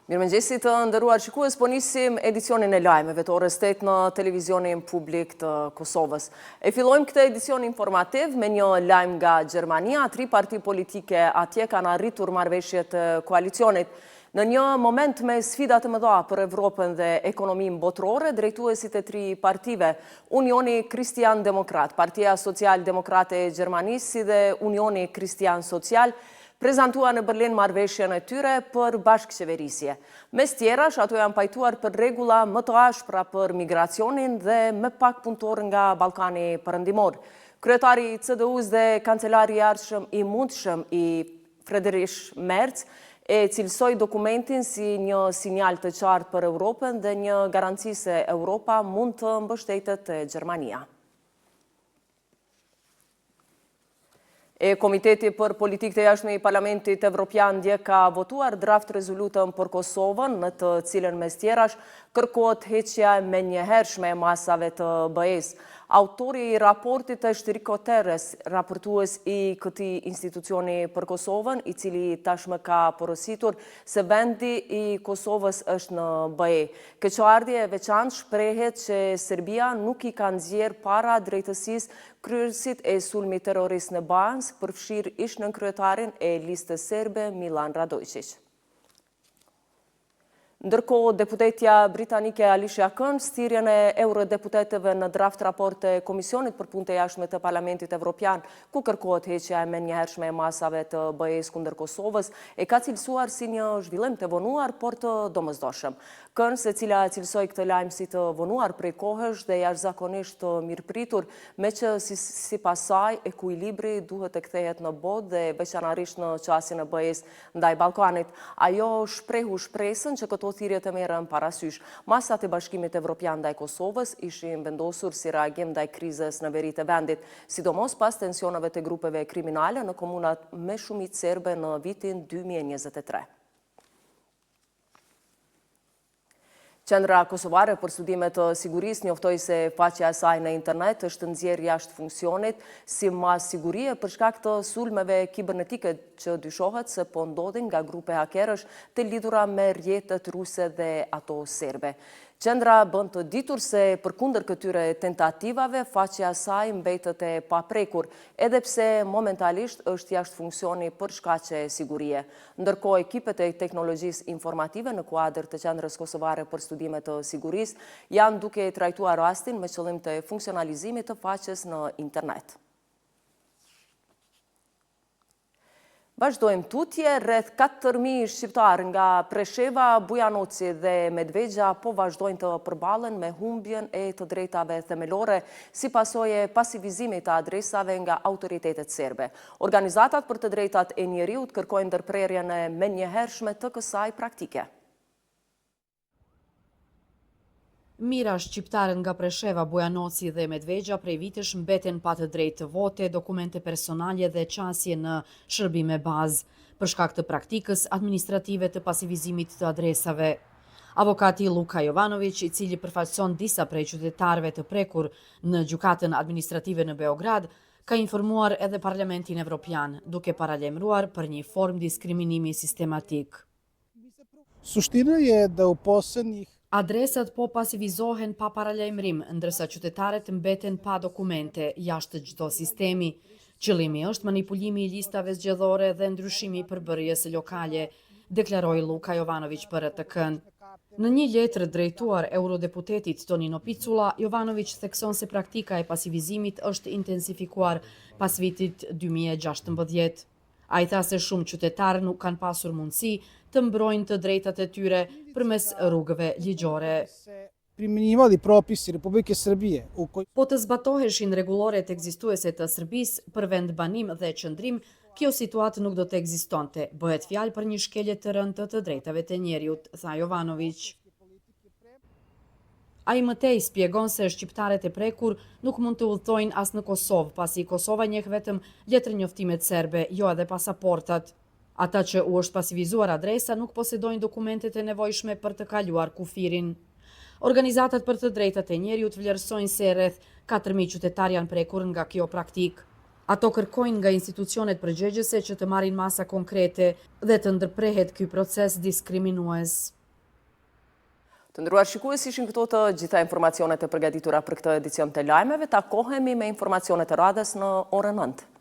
Mirëmëngjesit të nderuar shikues, po nisim edicionin e lajmeve të orës 8 në televizionin publik të Kosovës. E fillojmë këtë edicion informativ me një lajm nga Gjermania. 3 parti politike atje kanë arritur marrëveshje të koalicionit. Në një moment me sfida të mëdha për Evropën dhe ekonominë botërore, drejtuesit e 3 partive, Unioni Kristian Demokrat, Partia Social Demokrate e Gjermanisë si dhe Unioni Kristian Social, prezentua në Berlin marrëveshjen e tyre për bashkëqeverisje. Mes tjerash, ato janë pajtuar për regula më të ashpra për migracionin dhe më pak punëtor nga Ballkani Perëndimor. Kryetari i CDU-s dhe kancelari i ardhshëm i mundshëm i Friedrich Merz e cilësoi dokumentin si një sinjal të qartë për Europën dhe një garanci se Europa mund të mbështetet te Gjermania. Komiteti për politikë të jashtme i Parlamentit Evropian dje ka votuar draft rezolutën për Kosovën, në të cilën mes tjerash kërkohet heqja e menjëhershme e masave të BE-s. Autori i raportit është Riko Terres, raportues i këtij institucioni për Kosovën, i cili tashmë ka porositur se vendi i Kosovës është në BE. Keqardhje e veçantë shprehet që Serbia nuk i ka nxjerrë para drejtësisë kryesit e sulmit terrorist në Bans, përfshir ish nënkryetarin e listës serbe Milan Radojčić. Ndërkohë, deputetja britanike Alicia Kearns thirrjen e eurodeputetëve në draft raport të Komisionit për punët e jashtme të Parlamentit Evropian, ku kërkohet heqja e menjëhershme e masave të BE-s kundër Kosovës, e ka cilësuar si një zhvillim të vonuar, por të domosdoshëm. Kearns, e cila cilësoi këtë lajm si të vonuar prej kohësh dhe jashtëzakonisht të mirëpritur, me që sipas saj ekuilibri duhet të kthehet në botë dhe veçanërisht në qasjen e BE-s ndaj Ballkanit. Ajo shprehu shpresën që këto thirrje të merren parasysh. Masat e Bashkimit Evropian ndaj Kosovës ishin vendosur si reagim ndaj krizës në veri të vendit, sidomos pas tensioneve të grupeve kriminale në komunat me shumicë serbe në vitin 2023. Qendra Kosovare për studime të sigurisë njoftoi se faqja e saj në internet është nxjerrë jashtë funksionit si mas sigurie për shkak të sulmeve kibernetike që dyshohet se po ndodhin nga grupe hakerësh të lidhura me rrjetet ruse dhe ato serbe. Qendra bën të ditur se përkundër këtyre tentativave, faqja e saj mbetet e paprekur, edhe pse momentalisht është jashtë funksioni për shkaqe sigurie. Ndërkohë, ekipet e teknologjisë informative në kuadër të Qendrës Kosovare për studime të sigurisë janë duke trajtuar rastin me qëllim të funksionalizimit të faqes në internet. Vazhdojmë tutje, rreth 4.000 shqiptarë nga Presheva, Bujanoci dhe Medvegja po vazhdojnë të përballen me humbjen e të drejtave themelore si pasojë e pasivizimit të adresave nga autoritetet serbe. Organizatat për të drejtat e njeriut kërkojnë ndërprerjen e menjëhershme të kësaj praktike. Mira shqiptarë nga Presheva, Bujanoci dhe Medvegja prej vitesh mbeten pa të drejtë të vote, dokumente personale dhe qasje në shërbime bazë, për shkak të praktikës administrative të pasivizimit të adresave. Avokati Luka Jovanović, i cili përfaqëson disa prej qytetarëve të prekur në gjykatën administrative në Beograd, ka informuar edhe Parlamentin Evropian, duke paralajmëruar për një formë diskriminimi sistematik. Sushtina je da u posljednjih Adresat po pasivizohen pa paralajmërim, ndërsa qytetarët mbeten pa dokumente jashtë çdo sistemi. Qëllimi është manipulimi i listave zgjedhore dhe ndryshimi i përbërjes lokale, deklaroi Luka Jovanović për RTK-n. Në një letër drejtuar eurodeputetit Tonino Picula, Jovanović thekson se praktika e pasivizimit është intensifikuar pas vitit 2016. Ai tha se shumë qytetarë nuk kanë pasur mundësi të mbrojnë të drejtat e tyre përmes rrugëve ligjore. primjenjivali propisi Republike Srbije Po të zbatoheshin rregulloret ekzistuese të Serbisë për vendbanim dhe qëndrim, kjo situatë nuk do të ekzistonte. Bëhet fjalë për një shkelje të rëndë të drejtave të njeriut, tha Jovanović. Ai mëtej spjegon se shqiptarët e prekur nuk mund të udhtojnë as në Kosovë, pasi Kosova njeh vetëm letërnjoftimet serbe, jo edhe pasaportat. Ata që u është pasivizuar adresa nuk posedojnë dokumentet e nevojshme për të kaluar kufirin. Organizatat për të drejtat e njeriut vlerësojnë se rreth 4.000 qytetar janë prekur nga kjo praktik. Ato kërkojnë nga institucionet përgjegjëse që të marrin masa konkrete dhe të ndërprehet ky proces diskriminues. Të ndëruar shikues, ishin këto të gjitha informacionet e përgatitura për këtë edicion të lajmeve. Takohemi me informacionet e radhës në orën 9.